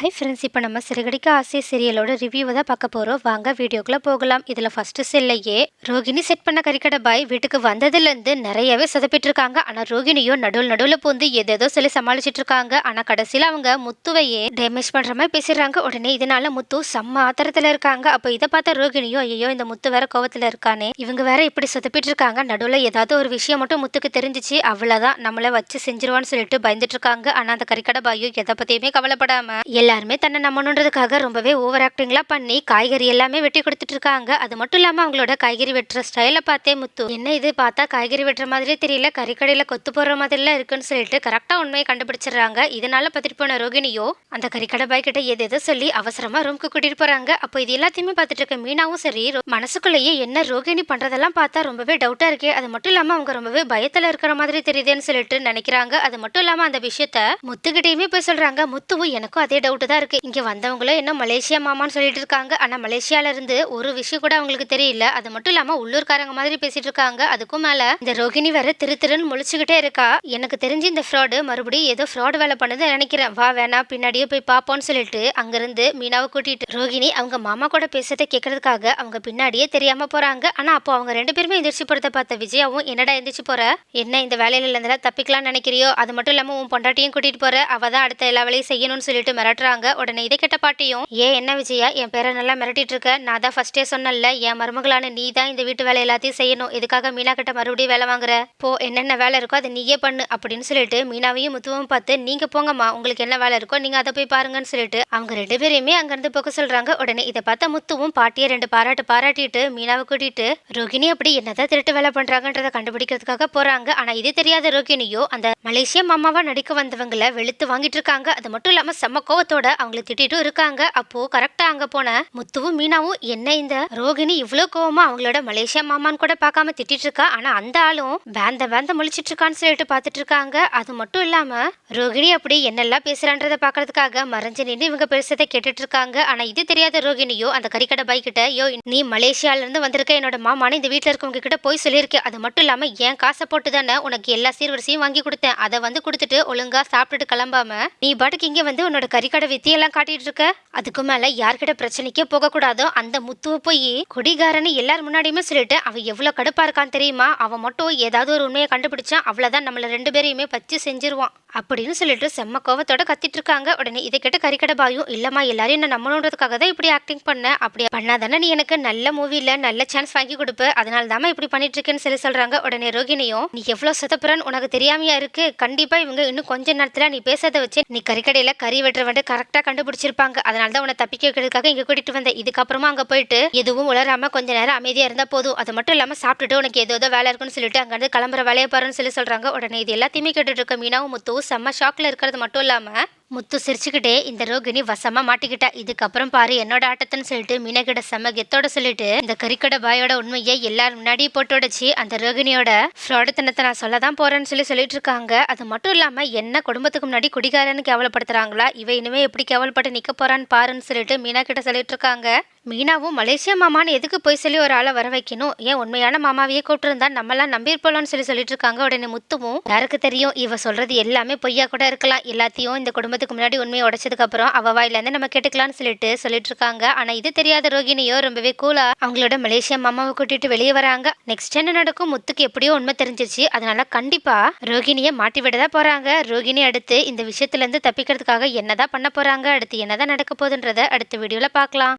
Hi friends, இப்போ நம்ம சிறகடிக்க ஆசை சீரியலோட ரிவ்யூவை தான் பார்க்க போகிறோம். வாங்க வீடியோக்குள்ளே போகலாம். இதில் ஃபஸ்ட்டு செல்லையே ரோகிணி செட் பண்ண கறிக்கடை பாய் வீட்டுக்கு வந்ததுலேருந்து நிறையவே சொதப்பிட்டு இருக்காங்க. ஆனால் ரோகிணியோ நடுவில் பூந்து எதேதோ சொல்லி சமாளிச்சுட்டு இருக்காங்க. ஆனால் கடைசியில் அவங்க முத்துவையே டேமேஜ் பண்ணுற மாதிரி பேசிடுறாங்க. உடனே இதனால முத்து செம்ம ஆத்திரத்தில் இருக்காங்க. அப்போ இதை பார்த்த ரோகிணியோ ஐயோ இந்த முத்து வேற கோவத்தில் இருக்கானே, இவங்க வேற இப்படி சொதப்பிட்டு இருக்காங்க, நடுவில் ஏதாவது ஒரு விஷயம் மட்டும் முத்துக்கு தெரிஞ்சிச்சு அவ்வளோதான் நம்மளை வச்சு செஞ்சிருவான்னு சொல்லிட்டு பயந்துட்டு இருக்காங்க. ஆனால் அந்த கறிக்கடை பாயும் எதை பற்றியுமே கவலைப்படாம எல்லாருமே தன்னை நம்பணுன்றதுக்காக ரொம்பவே ஓவர் ஆக்டிங்லாம் பண்ணி காய்கறி எல்லாமே வெட்டி கொடுத்துட்டு இருக்காங்க. அது மட்டும் இல்லாமல் அவங்களோட காய்கறி வெட்டுற ஸ்டைலை பார்த்தே முத்து என்ன இது பார்த்தா காய்கறி வெட்டுற மாதிரியே தெரியல, கறிக்கடையில் கொத்து போடுற மாதிரிலாம் இருக்குன்னு சொல்லிட்டு கரெக்டாக உண்மையை கண்டுபிடிச்சிடுறாங்க. இதனால பத்திட்டு போன ரோகிணியோ அந்த கறிக்கடை பாய் கிட்ட எதோ சொல்லி அவசரமா ரூம்க்கு கூட்டிட்டு போறாங்க. அப்போ இது எல்லாத்தையுமே பார்த்துட்டு இருக்க மீனாவும் சரி மனசுக்குள்ளேயே என்ன ரோகிணி பண்றதெல்லாம் பார்த்தா ரொம்பவே டவுட்டா இருக்கே, அது மட்டும் இல்லாமல் அவங்க ரொம்பவே பயத்துல இருக்கிற மாதிரி தெரியுதுன்னு சொல்லிட்டு நினைக்கிறாங்க. அது மட்டும் இல்லாமல் அந்த விஷயத்த முத்துக்கிட்டையுமே போய் சொல்றாங்க. முத்துவும் எனக்கும் அதே டவுட் தான் இருக்கு, இங்க வந்தவங்களும் என்ன மலேசியா மாமான்னு சொல்லிட்டு இருக்காங்க, ஆனா மலேசியால இருந்து ஒரு விஷயம் கூட அவங்களுக்கு தெரியல. அது மட்டும் இல்லாம உள்ளூர்காரங்க மாதிரி பேசிட்டு இருக்காங்க. அதுக்கும் மேல இந்த ரோகிணி வேற திருன்னு முழிச்சுக்கிட்டே இருக்கா. எனக்கு தெரிஞ்சு இந்த ஃப்ராடு மறுபடியும் ஏதோ ஃப்ராடு வேலை பண்ணுது நினைக்கிறேன், வா வேணா பின்னாடியே போய் பாப்போம்னு சொல்லிட்டு அங்கிருந்து மீனாவை கூட்டிட்டு ரோகிணி அவங்க மாமா கூட பேசுறதை கேட்கறதுக்காக அவங்க பின்னாடியே தெரியாம போறாங்க. ஆனா அப்போ அவங்க ரெண்டு பேருமே எந்திரிச்சு போறதை பார்த்த விஜயாவும் என்னடா எந்திரிச்சு போற, என்ன இந்த வேலையில இருந்தாலும் தப்பிக்கலாம்னு நினைக்கிறியோ, அது மட்டும் இல்லாம உன் பொண்டாட்டியும் கூட்டிட்டு போற, அவ தான் அடுத்த எல்லா வேலையும் செய்யணும்னு சொல்லிட்டு மிரட்டுறாங்க. உடனே இதை கேட்ட பாட்டியும் என்ன விஜயா என் பேரை நல்லா மிரட்டிட்டு இருக்க, நான் தான் ஃபர்ஸ்டே சொன்னல என் மருமகளான நீ தான் இந்த வீட்டு வேலை எல்லாத்தையும் செய்யணும், இதுக்காக மீனா கிட்ட மறுபடியும் வேலை வாங்குற, போ என்னென்ன வேலை இருக்கோ அதை நீயே பண்ணு அப்படின்னு சொல்லிட்டு மீனாவையும் முத்துவும் பார்த்து நீங்க போங்கம்மா உங்களுக்கு என்ன வேலை இருக்கோ நீங்க அதை போய் பாருங்கன்னு சொல்லிட்டு அவங்க ரெண்டு பேரையுமே அங்கிருந்து போக சொல்றாங்க. உடனே இதை பார்த்த முத்துவும் பாட்டியை ரெண்டு பாராட்டிட்டு மீனாவை கூட்டிட்டு ரோகிணி அப்படி என்னதான் திருட்டு வேலை பண்றாங்கன்றதை கண்டுபிடிக்கிறதுக்காக போறாங்க. ஆனா இது தெரியாத ரோகிணியோ அந்த மலேசியா மாமாவா நடிக்க வந்தவங்களை வெளுத்து வாங்கிட்டு இருக்காங்க. அது மட்டும் இல்லாம செம்ம கோவத்தோட அவங்களை திட்டிட்டு இருக்காங்க. அப்போ கரெக்டா அங்க போன முத்துவும் மீனாவும் என்ன இந்த ரோகிணி இவ்வளவு கோவமா அவங்களோட மலேசியா மாமான்னு கூட பார்க்காம திட்டிட்டு இருக்கா, ஆனா அந்த ஆளும் வேந்த முழிச்சிட்டு இருக்கான்னு சொல்லிட்டு பாத்துட்டு இருக்காங்க. அது மட்டும் இல்லாம ரோகிணி அப்படி என்னெல்லாம் பேசுறான்றத பாக்குறதுக்காக மறைஞ்சு நின்று இவங்க பேசுறதை கேட்டுட்டு இருக்காங்க. ஆனா இது தெரியாத ரோகிணியோ அந்த கறிக்கடை பாய் கிட்ட யோ நீ மலேசியால இருந்து வந்திருக்க என்னோட மாமான்னு இந்த வீட்டுல இருக்கவங்க கிட்ட போய் சொல்லியிருக்கேன், அது மட்டும் இல்லாம என் காசை போட்டு தானே உனக்கு எல்லா சீர்வரிசையும் வாங்கி கொடுத்தேன், அதை கொடுத்துட்டு ஒழுங்கா சாப்பிட்டுட்டு கிளம்பாம நீ பாட்டுக்கு இங்க உன்னோட கறிக்கடை வித்தியெல்லாம் காட்டிட்டு இருக்க, அதுக்கு மேல யார்கிட்ட பிரச்சனைக்கே போக கூடாதோ அந்த முத்துவை போய் குடிகாரன்னு எல்லாரும் முன்னாடியுமே சொல்லிட்டு அவ எவ்வளவு கடுப்பா இருக்கான்னு தெரியுமா, அவன் மட்டும் ஏதாவது ஒரு உண்மையை கண்டுபிடிச்சா அவ்வளவுதான் நம்மள ரெண்டு பேரையுமே பச்சு செஞ்சிருவான் அப்படின்னு சொல்லிட்டு செம்ம கோவத்தோட கத்திட்டு இருக்காங்க. உடனே இதை கேட்ட கறிக்கடை பாயும் இல்லம்மா எல்லாரையும் என்ன நம்பணுன்றதுக்காக தான் இப்படி ஆக்டிங் பண்ண, அப்படி பண்ணாதானே நீ எனக்கு நல்ல மூவில நல்ல சான்ஸ் வாங்கி கொடுப்ப, அதனால தாம இப்படி பண்ணிட்டு இருக்கேன்னு சொல்லி சொல்றாங்க. உடனே ரோகிணியும் நீ எவ்வளவு சொதப்புறன்னு உனக்கு தெரியாமையா இருக்கு, கண்டிப்பா இவங்க இன்னும் கொஞ்ச நேரத்துல நீ பேசுறதை வச்சு நீ கறிக்கடையில கறி வெட்டுற கரெக்டா கண்டுபிடிச்சிருப்பாங்க, அதனால தான் உன்னை தப்பிக்க வைக்கிறதுக்காக இங்க கூட்டிட்டு வந்தேன், இதுக்கப்புறமா அங்க போயிட்டு எதுவும் உளராம கொஞ்ச நேரம் அமைதியா இருந்தா போதும், அது மட்டும் இல்லாம சாப்பிட்டுட்டு உனக்கு ஏதோ வேலை இருக்குன்னு சொல்லிட்டு அங்க இருந்து கிளம்புற வேலையை பாருன்னு சொல்லி சொல்றாங்க. உடனே இது எல்லாத்தையுமே கேட்டுட்டு இருக்க மீனாவும் முத்து செம்ம ஷாக்ல இருக்கிறது மட்டும் இல்லாம முத்து சிரிச்சுக்கிட்டே இந்த ரோகிணி வசமா மாட்டிக்கிட்டா, இதுக்கப்புறம் பாரு என்னோட ஆட்டத்துன்னு சொல்லிட்டு மீனகிட்ட செம்ம கெத்தோட சொல்லிட்டு இந்த கறிக்கடை பாயோட உண்மையை எல்லாரும் முன்னாடி போட்டு உடைச்சு அந்த ரோகிணியோட ஃப்ராடுத்தனத்தை நான் சொல்லதான் போறேன்னு சொல்லிட்டு இருக்காங்க. அது மட்டும் இல்லாம என்ன குடும்பத்துக்கு முன்னாடி குடிகாரன்னு கேவலப்படுத்துறாங்களா, இவ இனிமே எப்படி கேவலப்பட்டு நிக்க போறான்னு பாருன்னு சொல்லிட்டு மீனா கிட்ட சொல்லிட்டு இருக்காங்க. மீனாவும் மலேசியா மாமான்னு எதுக்கு போய் சொல்லி ஒரு ஆளை வர வைக்கணும், ஏன் உண்மையான மாமாவையே கூப்பிட்டுருந்தா நம்மளாம் நம்பியிருப்போம்னு சொல்லிட்டு இருக்காங்க. உடனே முத்துவும் யாருக்கு தெரியும் இவ சொல்றது எல்லாமே பொய்யா கூட இருக்கலாம், எல்லாத்தையும் இந்த குடும்பத்துக்கு முன்னாடி உண்மையை உடைச்சதுக்கு அப்புறம் அவ வாயிலேருந்து நம்ம கேட்டுக்கலாம்னு சொல்லிட்டு இருக்காங்க. ஆனா இது தெரியாத ரோகிணியோ ரொம்பவே கூலா அவங்களோட மலேசியா மாமாவை கூட்டிட்டு வெளியே வராங்க. நெக்ஸ்ட் என்ன நடக்கும், முத்துக்கு எப்படியோ உண்மை தெரிஞ்சிச்சு, அதனால கண்டிப்பா ரோகிணியை மாட்டி விடதான் போறாங்க. ரோகிணி அடுத்து இந்த விஷயத்துல இருந்து தப்பிக்கிறதுக்காக என்னதான் பண்ண போறாங்க, அடுத்து என்னதான் நடக்க போகுதுன்றத அடுத்த வீடியோல பார்க்கலாம்.